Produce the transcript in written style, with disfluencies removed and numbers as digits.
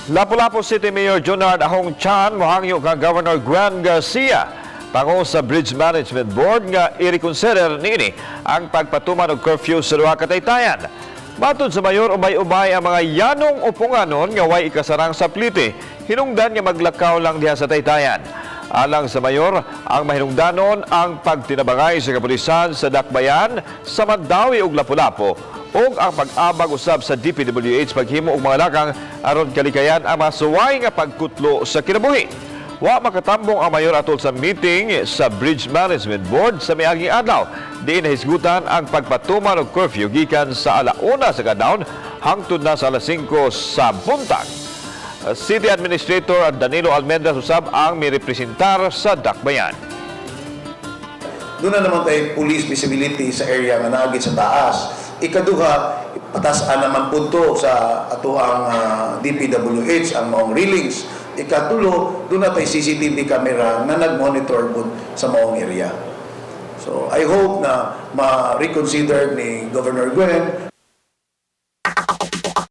Lapu-Lapu City Mayor Ahong Chan mohangyo ka Governor Gwen Garcia pango sa Bridge Management Board nga i-reconsider nini ang pagpatuman og curfew sa duha ka taytayan. Matod sa mayor, ubay-ubay ang mga yanong upunganon nga way ikasarang sa plite. Hinungdan nga maglakaw lang diha sa taytayan. Alang sa mayor, ang mahinungdanon ang pagtinabangay sa kapulisan sa Dakbayan, sa Mandawi ug Lapu-Lapu ug ang pag-abag usab sa DPWH paghimo og mga lakang aron kalikayan ang masuway nga pagkutlo sa kinabuhi. Wa makatambong ang mayor atol sa meeting sa Bridge Management Board sa miaging adlaw. Di nahisgutan ang pagpatuman og curfew gikan sa 1:00 sa kadlawon hangtod na sa 5:00 sa buntag. City Administrator Danilo Almendra usab ang mirepresentar sa Dakbayan. Doon na naman tayo police visibility sa area nga naagit sa taas. Ikaduha, patasaan naman punto sa ato ang DPWH, ang maong railings. Ikatulo, doon na tayo CCTV camera na nag-monitor po sa maong area. So, I hope na ma-reconsider ni Governor Gwen